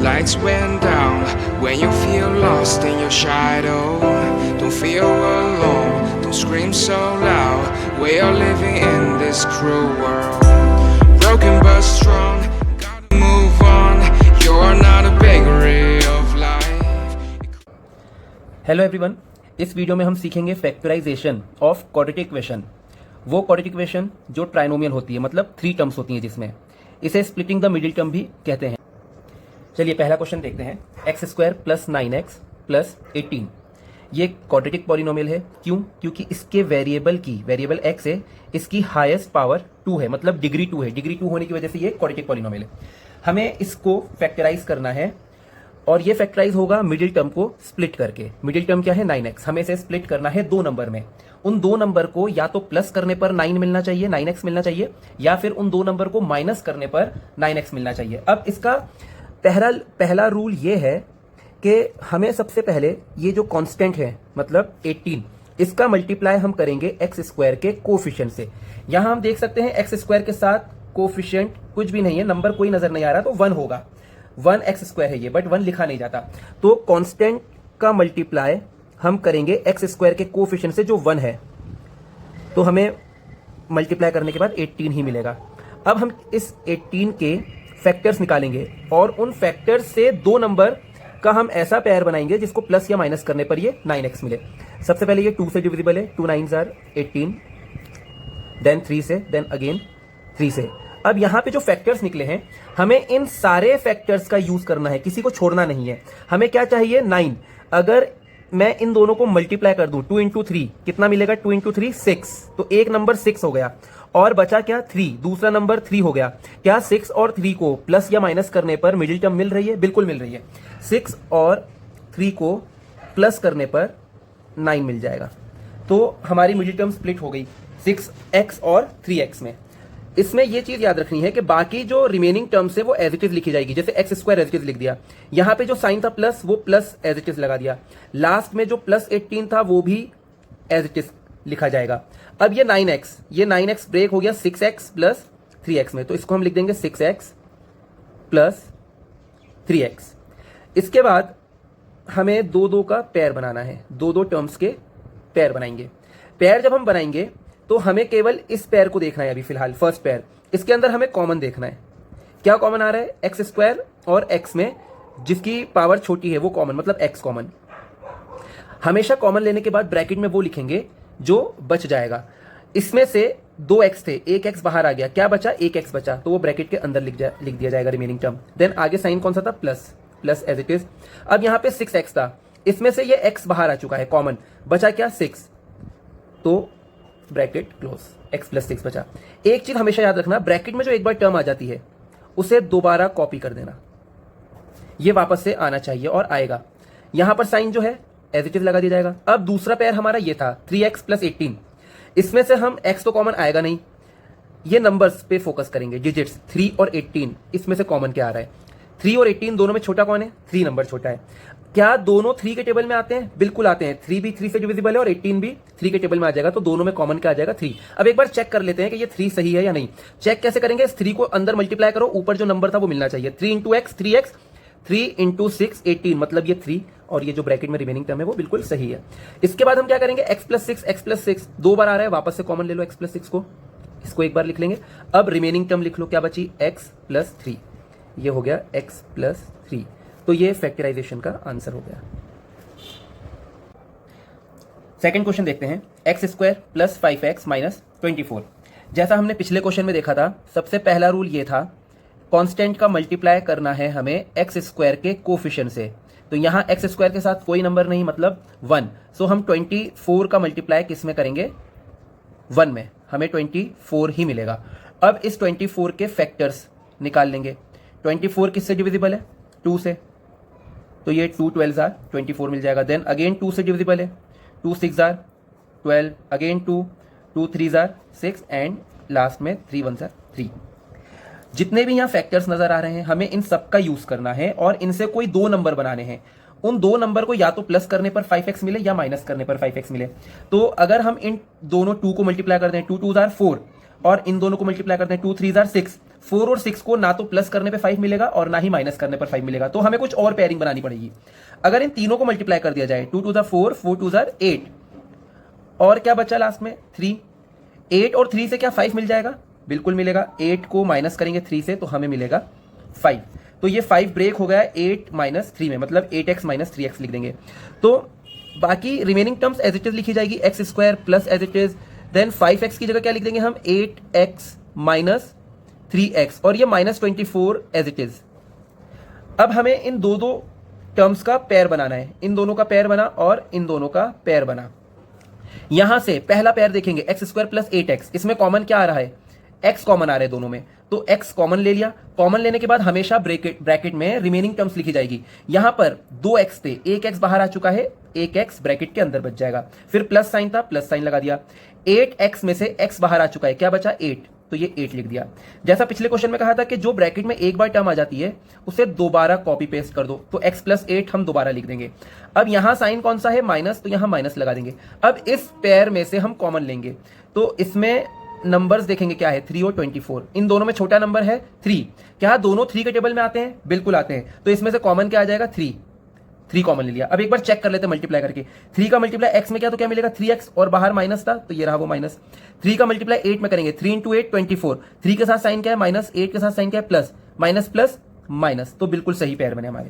Lights went down when you feel lost in your shadow. Don't feel alone, don't scream so loud. We are living in this cruel world. Broken but strong, gotta move on. You're not a bakery of life. Hello everyone, इस video में हम सीखेंगे factorization of quadratic equation. वो quadratic equation जो trinomial होती है, मतलब 3 terms होती हैं, जिसमें इसे स्प्लिटिंग द मिडिल टर्म भी कहते हैं। चलिए पहला क्वेश्चन देखते हैं। X square plus 9x plus 18 ये क्वाड्रेटिक पॉलिनोमियल है। क्यों? क्योंकि इसके वेरिएबल x है, इसकी हाईएस्ट पावर 2 है, मतलब डिग्री 2 है। डिग्री 2 होने की वजह से ये क्वाड्रेटिक पॉलिनोमियल है। हमें इसको फैक्टराइज करना है और ये फैक्टराइज होगा मिडिल टर्म को स्प्लिट करके। मिडिल टर्म क्या है? 9x। हमें इसे स्प्लिट करना है 2 नंबर में। उन 2 नंबर को या तो प्लस करने पर 9 मिलना चाहिए, 9x मिलना चाहिए, या फिर उन 2 नंबर को माइनस करने पर 9x मिलना चाहिए। अब इसका पहला रूल ये है कि हमें सबसे पहले ये जो कांस्टेंट है, मतलब 18, इसका मल्टीप्लाई हम करेंगे एक्स स्क्वायर के कोफिशिएंट से। यहां हम देख सकते हैं एक्स स्क्वायर के साथ कोफिशिएंट कुछ भी नहीं है, नंबर कोई नजर नहीं आ रहा, तो 1 होगा। 1 एक्स स्क्वायर है ये, बट 1 लिखा नहीं जाता। तो कांस्टेंट का मल्टीप्लाई हम करेंगे एक्स स्क्वायर के कोफिशिएंट से जो 1 है, तो हमें मल्टीप्लाई करने के बाद 18 ही मिलेगा। अब हम इस 18 के फैक्टर्स निकालेंगे और उन फैक्टर्स से 2 नंबर का हम ऐसा पेयर बनाएंगे जिसको प्लस या माइनस करने पर ये 9x मिले। सबसे पहले ये 2 से डिविजिबल है, 2 9s आर 18, देन 3 से, देन अगेन 3 से। अब यहां पे जो फैक्टर्स निकले हैं, हमें इन सारे फैक्टर्स का यूज करना है, किसी को छोड़ना नहीं है। हमें क्या चाहिए? 9। अगर मैं इन दोनों को मल्टीप्लाई कर दूं, 2 इंटू 3 कितना मिलेगा? 2 इंटू 3 6। तो एक नंबर 6 हो गया और बचा क्या? 3। दूसरा नंबर 3 हो गया। क्या 6 और 3 को प्लस या माइनस करने पर मिडिल टर्म मिल रही है? बिल्कुल मिल रही है। 6 और 3 को प्लस करने पर 9 मिल जाएगा। तो हमारी मिडिल टर्म स्प्लिट हो गई 6x और 3x में। इसमें यह चीज याद रखनी है कि बाकी जो रिमेनिंग टर्म्स है वो एज इट इज लिखी जाएगी। जैसे x square as it is लिख दिया, यहां पे जो साइन था प्लस, वो प्लस एज इट इज लगा दिया। लास्ट में जो प्लस 18 था वो भी एज इट इज लिखा जाएगा। अब ये 9x ब्रेक हो गया 6x प्लस 3x में, तो इसको हम लिख देंगे 6x प्लस 3x। इसके बाद हमें 2 का पेयर बनाना है, 2 टर्म्स के पेयर बनाएंगे। पेयर जब हम बनाएंगे तो हमें केवल इस पेयर को देखना है अभी फिलहाल, फर्स्ट पेयर। इसके अंदर हमें कॉमन देखना है। क्या कॉमन आ रहा है? एक्स स्क्वायर और एक्स में जिसकी पावर छोटी है वो कॉमन, मतलब एक्स कॉमन। हमेशा कॉमन लेने के बाद ब्रैकेट में वो लिखेंगे जो बच जाएगा। इसमें से 2x थे, 1x बाहर आ गया, क्या बचा? 1x बचा, तो वो ब्रैकेट के अंदर लिख दिया जाएगा रिमेनिंग टर्म। देन आगे साइन कौन सा था? Plus as it is. अब यहां पे 6x था, इसमें से ये x बाहर आ चुका है कॉमन, बचा क्या? 6, तो ब्रैकेट क्लोज, x प्लस 6 बचा। एक चीज हमेशा याद रखना, ब्रैकेट में जो एक बार टर्म आ जाती है उसे दोबारा कॉपी कर देना, ये वापस से आना चाहिए और आएगा। यहां पर साइन जो है एज इट इज लगा दिया जाएगा। अब दूसरा पेयर हमारा ये था 3x प्लस 18, इसमें से हम x तो कॉमन आएगा नहीं, ये नंबर्स पे फोकस करेंगे, डिजिट्स 3 और 18, इसमें से कॉमन क्या आ रहा है? 3 और 18 दोनों में छोटा कौन है? 3 नंबर छोटा है। क्या दोनों 3 के टेबल में आते हैं? बिल्कुल आते हैं। 3 भी 3 से डिविजिबल है और 18 भी 3 के टेबल में आ जाएगा, तो दोनों में कॉमन क्या आ जाएगा? 3। अब एक बार चेक कर लेते हैं कि ये 3 सही है या नहीं। चेक कैसे करेंगे? इस 3 को अंदर मल्टीप्लाई करो, ऊपर जो नंबर था वो मिलना चाहिए। 3 इंटू एक्स 3x, 3 इंटू 6 18, मतलब ये 3, और ये जो ब्रैकेट में रिमेनिंग टर्म है वो बिल्कुल सही है। इसके बाद हम क्या करेंगे? x प्लस 6 2 बार आ रहा है, वापस से कॉमन ले लो x प्लस 6 को, इसको एक बार लिख लेंगे। अब रिमेनिंग टर्म लिख लो, क्या बची? x प्लस 3, ये हो गया x प्लस 3। तो ये फैक्टराइजेशन का आंसर हो गया। सेकंड क्वेश्चन देखते हैं। X square plus 5x minus 24। जैसा हमने पिछले क्वेश्चन में देखा था, सबसे पहला रूल ये था, कांस्टेंट का मल्टीप्लाई करना है हमें एक्स स्क्वायर के कोफिशिएंट से। तो यहां एक्स स्क्वायर के साथ कोई नंबर नहीं, मतलब 1। सो हम 24 का मल्टीप्लाई किस में करेंगे? 1 में, हमें 24 ही मिलेगा। अब इस 24 के फैक्टर्स निकाल लेंगे। 24 किससे डिविजिबल है? 2 से, तो ये 2 12s आर 24 मिल जाएगा। देन अगेन 2 से डिविजिबल है, 2 6 are 12, again 2 3s are 6, and last में 3 1s आर 3। जितने भी यहाँ फैक्टर्स नजर आ रहे हैं, हमें इन सब का यूज करना है और इनसे कोई 2 नंबर बनाने हैं। उन 2 नंबर को या तो प्लस करने पर 5x मिले या माइनस करने पर 5x मिले। तो अगर हम इन दोनों 2 को मल्टीप्लाई कर दें, 2 2s आर 4, और इन दोनों को मल्टीप्लाई करते हैं 2 3s आर 6, 4 और 6 को ना तो प्लस करने पे 5 मिलेगा और ना ही माइनस करने पर 5 मिलेगा, तो हमें कुछ और पेयरिंग बनानी पड़ेगी। अगर इन तीनों को मल्टीप्लाई कर दिया जाए, 2 टू द 4, 4 टू द 8, और क्या बचा लास्ट में 3। 8 और 3 से क्या 5 मिल जाएगा? बिल्कुल मिलेगा। 8 को माइनस करेंगे 3 से तो हमें मिलेगा 5। तो ये 5 ब्रेक हो गया 8 माइनस 3 में, मतलब 8x माइनस 3x लिख देंगे। तो बाकी remaining terms as it is लिखी जाएगी, x square plus as it is, then 5x की जगह क्या लिख देंगे हम, 8x माइनस 3x, और ये माइनस 24 एज इट इज। अब हमें इन दो टर्म्स का पेयर बनाना है, इन दोनों का पेयर बना और इन दोनों का पेयर बना। यहां से पहला पेयर देखेंगे एक्स स्क्वायर प्लस 8x, इसमें कॉमन क्या आ रहा है, x कॉमन आ रहे हैं दोनों में, तो x कॉमन ले लिया। कॉमन लेने के बाद हमेशा ब्रैकेट में रिमेनिंग टर्म्स लिखी जाएगी। यहां पर 2x थे, 1x बाहर आ चुका है, 1x ब्रैकेट के अंदर बच जाएगा। फिर प्लस साइन था, प्लस साइन लगा दिया। 8x में से x बाहर आ चुका है, क्या बचा 8, तो ये 8 लिख दिया। जैसा पिछले क्वेश्चन में कहा था कि जो ब्रैकेट में एक बार टर्म आ जाती है उसे दोबारा कॉपी पेस्ट कर दो, तो x प्लस 8 हम दोबारा लिख देंगे। अब यहां साइन कौन सा है, माइनस, तो यहां माइनस लगा देंगे। अब इस पेयर में से हम कॉमन लेंगे, तो इसमें नंबर्स देखेंगे क्या है, 3 और 24। इन दोनों में छोटा नंबर है 3, क्या दोनों 3 के टेबल में आते हैं, बिल्कुल आते हैं। तो इसमें से कॉमन क्या आ जाएगा, 3 कॉमन ले लिया। अब एक बार चेक कर लेते हैं मल्टीप्लाई करके, 3 का मल्टीप्लाई x में क्या, तो क्या मिलेगा 3x, और बाहर माइनस था तो ये रहा वो माइनस। 3 का मल्टीप्लाई 8 में करेंगे, 3 इंटू 8 24, 3 के साथ साइन क्या है माइनस, 8 के साथ साइन क्या है प्लस, माइनस प्लस माइनस, तो बिल्कुल सही पेयर बने हमारे।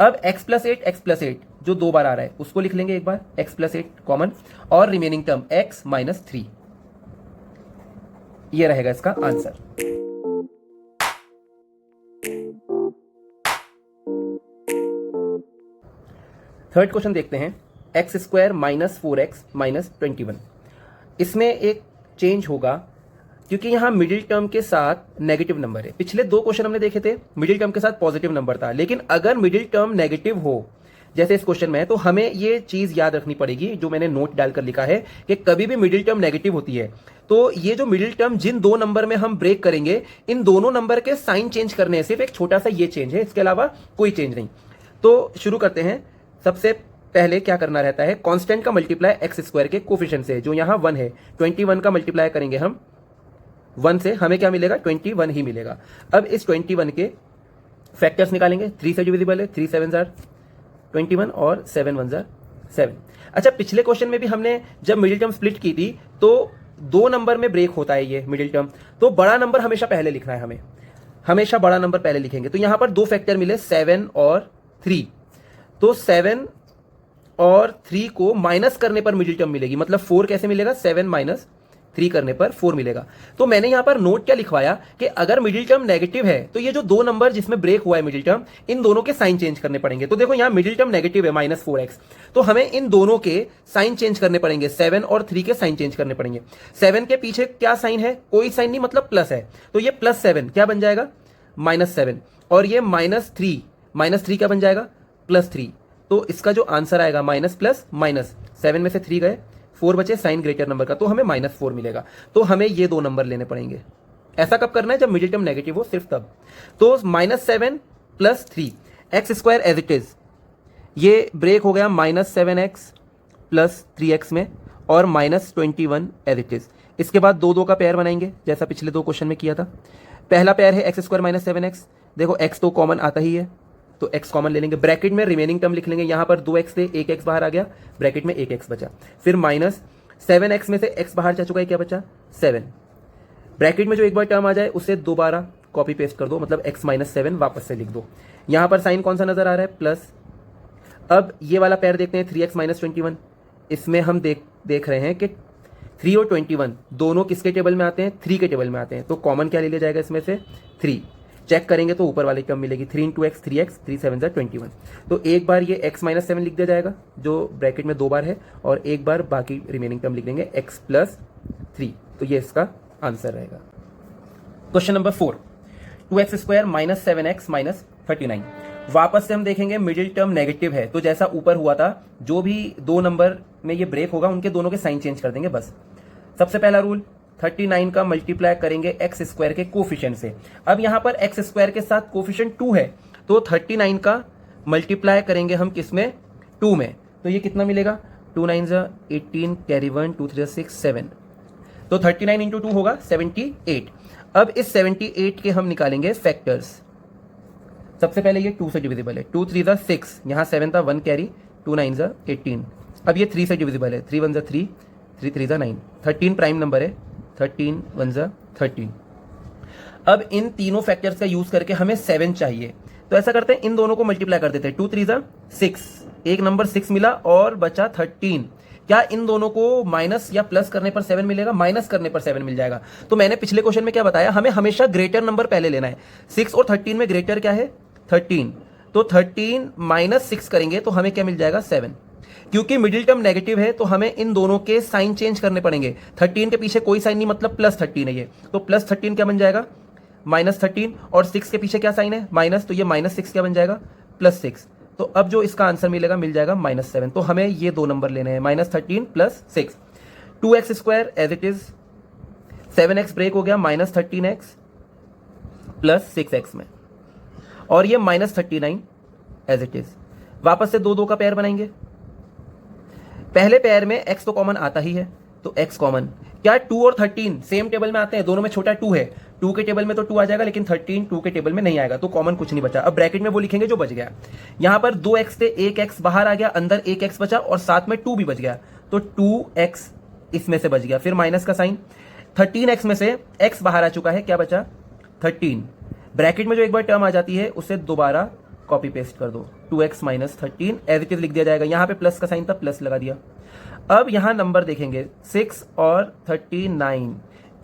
अब x प्लस 8 जो 2 बार आ रहा है उसको लिख लेंगे एक बार, x प्लस 8 कॉमन, और रिमेनिंग टर्म x माइनस 3, ये रहेगा इसका आंसर। थर्ड क्वेश्चन देखते हैं, x square minus 4x minus 21। इसमें एक चेंज होगा क्योंकि यहां मिडिल टर्म के साथ नेगेटिव नंबर है। पिछले 2 क्वेश्चन हमने देखे थे मिडिल टर्म के साथ पॉजिटिव नंबर था, लेकिन अगर मिडिल टर्म नेगेटिव हो जैसे इस क्वेश्चन में है, तो हमें ये चीज याद रखनी पड़ेगी, जो मैंने नोट डालकर लिखा है कि कभी भी मिडिल टर्म नेगेटिव होती है तो ये जो मिडिल टर्म जिन 2 नंबर में हम ब्रेक करेंगे, इन दोनों नंबर के साइन चेंज करने सिर्फ एक छोटा सा ये चेंज है, इसके अलावा कोई चेंज नहीं। तो शुरू करते हैं। सबसे पहले क्या करना रहता है, कांस्टेंट का मल्टीप्लाई एक्स स्क्वायर के कोफिशिएंट से, जो यहां 1 है, 21 का मल्टीप्लाई करेंगे हम 1 से, हमें क्या मिलेगा 21 ही मिलेगा। अब इस 21 के फैक्टर्स निकालेंगे, 3 से डिविजिबल है, 3 7 जार 21 और 7 1 जार 7। अच्छा, पिछले क्वेश्चन में भी हमने जब मिडिल टर्म स्प्लिट की थी तो 2 नंबर में ब्रेक होता है ये मिडिल टर्म, तो बड़ा नंबर हमेशा पहले लिखना है, हमें हमेशा बड़ा नंबर पहले लिखेंगे। तो यहां पर 2 फैक्टर मिले 7 और 3, तो 7 और 3 को माइनस करने पर मिडिल टर्म मिलेगी, मतलब 4 कैसे मिलेगा, 7 माइनस 3 करने पर 4 मिलेगा। तो मैंने यहां पर नोट क्या लिखवाया कि अगर मिडिल टर्म नेगेटिव है तो ये जो 2 नंबर जिसमें ब्रेक हुआ है मिडिल टर्म, इन दोनों के साइन चेंज करने पड़ेंगे। तो देखो यहां मिडिल टर्म नेगेटिव है माइनस 4x, तो हमें इन दोनों के साइन चेंज करने पड़ेंगे, 7 और 3 के साइन चेंज करने पड़ेंगे। 7 के पीछे क्या साइन है, कोई साइन नहीं, मतलब प्लस है, तो ये प्लस 7 क्या बन जाएगा -7, और ये -3 क्या बन जाएगा +3। तो इसका जो आंसर आएगा माइनस प्लस माइनस, 7 में से 3 गए, 4 बचे, साइन ग्रेटर नंबर का, तो हमें -4 मिलेगा। तो हमें ये 2 नंबर लेने पड़ेंगे। ऐसा कब करना है, जब मिडिल टर्म नेगेटिव हो, सिर्फ तब। तो -7 + 3, x square as it is, ये ब्रेक हो गया -7x + 3x में, और -21 एज इट इज। इसके बाद 2 का पेयर बनाएंगे जैसा पिछले 2 क्वेश्चन में किया था। पहला पेयर है एक्स स्क्वायर -7x, देखो x तो कॉमन आता ही है तो x कॉमन ले लेंगे, ब्रैकेट में रिमेनिंग टर्म लिख लेंगे। यहां पर 2x थे, 1x बाहर आ गया, ब्रैकेट में 1x बचा। फिर -7x में से x बाहर जा चुका है, क्या बचा 7। ब्रैकेट में जो एक बार टर्म आ जाए उसे दोबारा कॉपी पेस्ट कर दो, मतलब x - 7 वापस से लिख दो। यहां पर साइन कौन सा नजर आ रहा है, प्लस। अब ये वाला पेयर देखते हैं 3x - 21, इसमें हम देख रहे हैं कि 3 और 21 दोनों किसके टेबल में आते हैं, 3 के टेबल में आते हैं। तो कॉमन क्या ले लिया जाएगा इसमें से, 3। चेक करेंगे तो ऊपर वाली टर्म मिलेगी, 3 × x 3x, 3 7 = 21। तो एक बार ये x - 7 लिख दिया जाएगा जो ब्रैकेट में 2 बार है, और एक बार बाकी रिमेनिंग टर्म लिख देंगे x + 3। तो ये इसका आंसर रहेगा। Question number 4, 2x² - 7x - 39। वापस से हम देखेंगे मिडिल टर्म नेगेटिव है, तो जैसा ऊपर हुआ था, जो भी 2 नंबर में ये ब्रेक होगा उनके दोनों के साइन चेंज कर देंगे बस। सबसे पहला रूल, 39 का मल्टीप्लाई करेंगे एक्स स्क्वायर के कोफिशिएंट से। अब यहां पर एक्स स्क्वायर के साथ कोफिशिएंट 2 है, तो 39 का मल्टीप्लाई करेंगे हम किसमें, 2 में। तो ये कितना मिलेगा, 2 9 = 18, कैरी 1, 2 3 = 6 7। तो 39 × 2 होगा 78। अब इस 78 के हम निकालेंगे फैक्टर्स। सबसे पहले ये 2 से डिविजिबल है, 2 3 6, यहाँ 7 था 1 कैरी, 2 9 18। अब ये 3 से डिविजिबल है, 3 1 3, 3 3 9, 13 प्राइम नंबर है, 13 1 13। अब इन तीनों फैक्टर्स का यूज करके हमें 7 चाहिए, तो ऐसा करते हैं इन दोनों को मल्टीप्लाई कर देते हैं। 2 3 6, एक नंबर 6 मिला और बचा 13। क्या इन दोनों को माइनस या प्लस करने पर 7 मिलेगा? माइनस करने पर 7 मिल जाएगा। तो मैंने पिछले क्वेश्चन में क्या बताया, हमें हमेशा ग्रेटर नंबर पहले लेना है। 6 और 13 में ग्रेटर क्या है? 13। तो 13 माइनस 6 करेंगे तो हमें क्या मिल जाएगा? 7। क्योंकि मिडिल टर्म नेगेटिव है तो हमें इन दोनों के साइन चेंज करने पड़ेंगे। 13 के पीछे कोई साइन नहीं, मतलब प्लस 13 है ये, तो प्लस 13 क्या बन जाएगा? माइनस 13। और 6 के पीछे क्या साइन है? माइनस, तो ये माइनस 6 क्या बन जाएगा? प्लस 6। तो अब जो इसका आंसर मिलेगा, मिल जाएगा -7। तो हमें ये दो नंबर लेने हैं, -13 plus 6। 2x square as it is, 7x break हो गया -13x प्लस 6x में, और ये -39 एज इट इज। वापस से दो का पेयर बनाएंगे। पहले पेयर में x तो कॉमन आता ही है, तो x कॉमन। क्या 2 और 13 सेम टेबल में आते हैं? दोनों में छोटा 2 है, 2 के टेबल में तो 2 आ जाएगा, लेकिन 13 2 के टेबल में नहीं आएगा, तो कॉमन कुछ नहीं बचा। अब ब्रैकेट में वो लिखेंगे जो बच गया। यहां पर 2x थे, 1x बाहर आ गया, अंदर 1x बचा और साथ में 2 भी बच गया, तो 2x इसमें से बच गया। फिर माइनस का साइन, 13x में से x बाहर आ चुका है, क्या बचा? 13। ब्रैकेट में जो एक बार टर्म आ जाती है उसे दोबारा कॉपी पेस्ट कर दो, 2x minus 13 as it is लिख दिया जाएगा। यहां पे प्लस का साइन था, प्लस लगा दिया। अब यहां नंबर देखेंगे 6 और 39,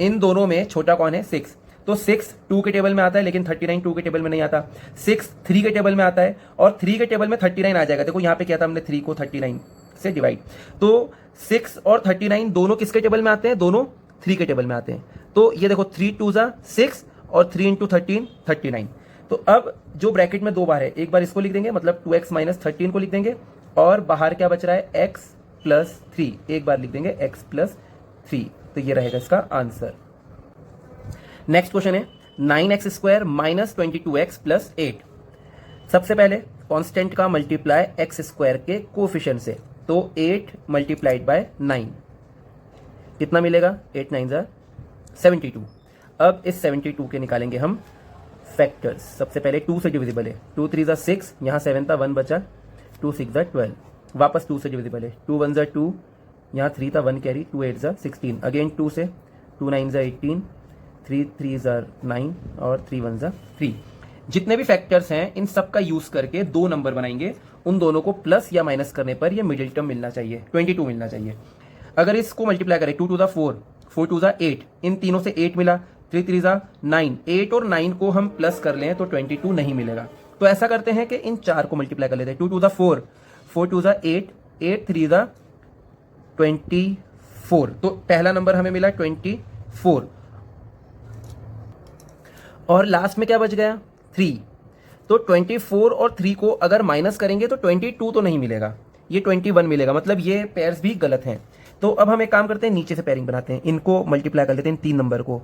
इन दोनों में छोटा कौन है? 6। तो 6 2 के टेबल में आता है, लेकिन 39 2 के टेबल में नहीं आता। 6 3 के टेबल में आता है, और 3 के टेबल में 39 आ जाएगा। देखो यहां पे क्या था, हमने 3 को 39 से डिवाइड। तो 6 और 39 दोनों किसके टेबल में आते हैं? दोनों 3 के टेबल में आते हैं। तो ये देखो 3 2 6 और 3 × 13 39। तो अब जो ब्रैकेट में दो बार है, एक बार इसको लिख देंगे, मतलब 2x माइनस 13 को लिख देंगे, और बाहर क्या बच रहा है? x प्लस 3, एक बार लिख देंगे x प्लस 3। तो ये रहेगा इसका आंसर। नेक्स्ट क्वेश्चन है 9x square minus 22x plus 8। सबसे पहले कांस्टेंट का मल्टीप्लाई x स्क्वायर के कोफिशिएंट से, तो 8 मल्टीप्लाइड बाय 9 कितना मिलेगा? 8 9 72। अब इस 72 के निकालेंगे हम फैक्टर्स। सबसे पहले 2 से डिविजिबल है, 2 3 6, यहाँ 7 था 1 बचा, 2 6 12। वापस 2 से डिविजिबल है, 2 1 2, यहाँ 3 था 1 कैरी, 2 8 16। अगेन 2 से, 2 9 18, 3 3 9 और 3 1 3। जितने भी फैक्टर्स हैं इन सब का यूज करके दो नंबर बनाएंगे। उन दोनों को प्लस या माइनस करने पर ये मिडिल टर्म मिलना चाहिए, 22 मिलना चाहिए। अगर इसको मल्टीप्लाई करें, 2 2 4, 4 2 8, इन तीनों से 8 मिला, 3 3 9, 8 और 9 को हम प्लस कर लें तो 22 नहीं मिलेगा। तो ऐसा करते हैं कि इन चार को मल्टीप्लाई कर लेते हैं। 2 2 4, 4 2 8, 8 3 24। तो पहला नंबर हमें मिला 24, और लास्ट में क्या बच गया? 3। तो 24 और 3 को अगर माइनस करेंगे तो 22 तो नहीं मिलेगा, ये 21 मिलेगा, मतलब ये पेयर्स भी गलत हैं। तो अब हम एक काम करते हैं, नीचे से पेयरिंग बनाते हैं, इनको मल्टीप्लाई कर लेते हैं इन तीन नंबर को।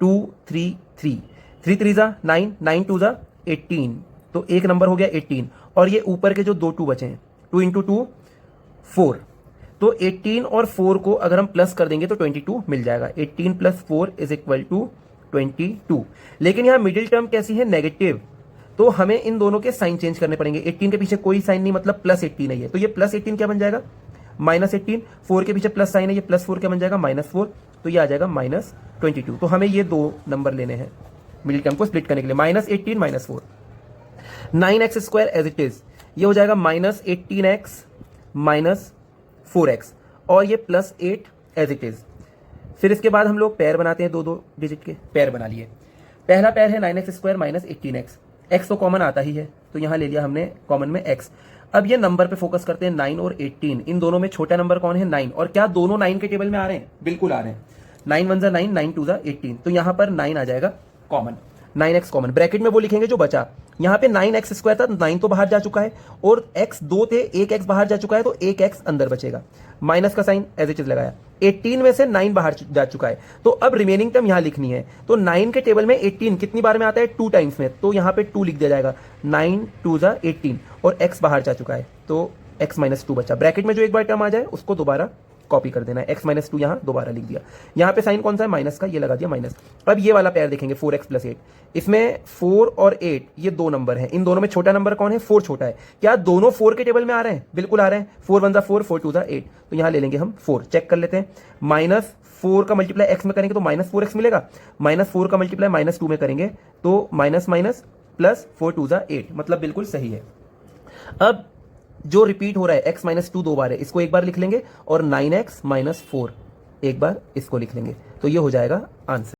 2 3 3, 3 3 9, 9 2 18, तो एक नंबर हो गया 18, और ये ऊपर के जो दो 2 बचे हैं, 2 × 2 4। तो 18 और 4 को अगर हम प्लस कर देंगे तो 22 मिल जाएगा। 18 + 4 = 22। लेकिन यहाँ मिडिल टर्म कैसी है? नेगेटिव, तो हमें इन दोनों के साइन चेंज करने पड़ेंगे। 18 के पीछे कोई साइन नहीं, मतलब +18 है, तो ये +18 क्या बन जाएगा? -18। 4 के पीछे प्लस साइन है, ये +4 क्या बन जाएगा? -4। तो ये आ जाएगा -22। तो हमें ये दो नंबर लेने हैं मिडिल टर्म को स्प्लिट करने के लिए, -18 -4। 9x square as it is, ये हो जाएगा -18x -4x, और ये +8 एज इट इज। फिर इसके बाद हम लोग पेयर बनाते हैं, दो डिजिट के पेयर बना लिए। पहला पेयर है 9x स्क्वायर -18x, x तो कॉमन आता ही है, तो यहां ले लिया हमने कॉमन में x। अब ये नंबर पे फोकस करते हैं, 9 और 18, इन दोनों में छोटा नंबर कौन है? 9। और क्या दोनों 9 के टेबल में आ रहे हैं? बिल्कुल आ रहे हैं। 9 1 9, 9 2 18, तो यहां पर 9 आ जाएगा कॉमन, 9x कॉमन। ब्रैकेट में वो लिखेंगे जो बचा। यहाँ पे 9x स्क्वायर था, 9 तो बाहर जा चुका है, और x 2 थे, 1x बाहर जा चुका है, तो 1x अंदर बचेगा। माइनस का साइन एज इट इज लगाया। 18 में से 9 बाहर जा चुका है, तो अब रिमेनिंग टर्म यहाँ लिखनी है। तो 9 के टेबल में 18 कितनी बार में आता है? 2 टाइम्स में, तो यहाँ पे 2 लिख दिया जाएगा। 9 2 18, और x बाहर जा चुका है, तो x -2 बचा। ब्रैकेट में जो एक बार टर्म आ जाए उसको दोबारा कॉपी कर देना है, x माइनस 2 यहाँ दोबारा लिख दिया। यहाँ पे साइन कौन सा है, माइनस का, ये लगा दिया माइनस। अब ये वाला पेयर देखेंगे 4x प्लस 8, इसमें 4 और 8 ये दो नंबर हैं, इन दोनों में छोटा नंबर कौन है, 4 छोटा है। क्या दोनों 4 के टेबल में आ रहे हैं, बिल्कुल आ रहे हैं। 4 1 4, 4 2 8, तो यहाँ ले लेंगे हम 4, चेक कर लेते हैं। माइनस 4 का मल्टीप्लाई x में करेंगे तो माइनस 4x मिलेगा, माइनस 4 का मल्टीप्लाई माइनस 2 में करेंगे तो माइनस माइनस प्लस 4 2 8, मतलब बिल्कुल सही है। अब जो रिपीट हो रहा है x माइनस 2 दो बार है, इसको एक बार लिख लेंगे और 9x माइनस 4 एक बार इसको लिख लेंगे, तो ये हो जाएगा आंसर।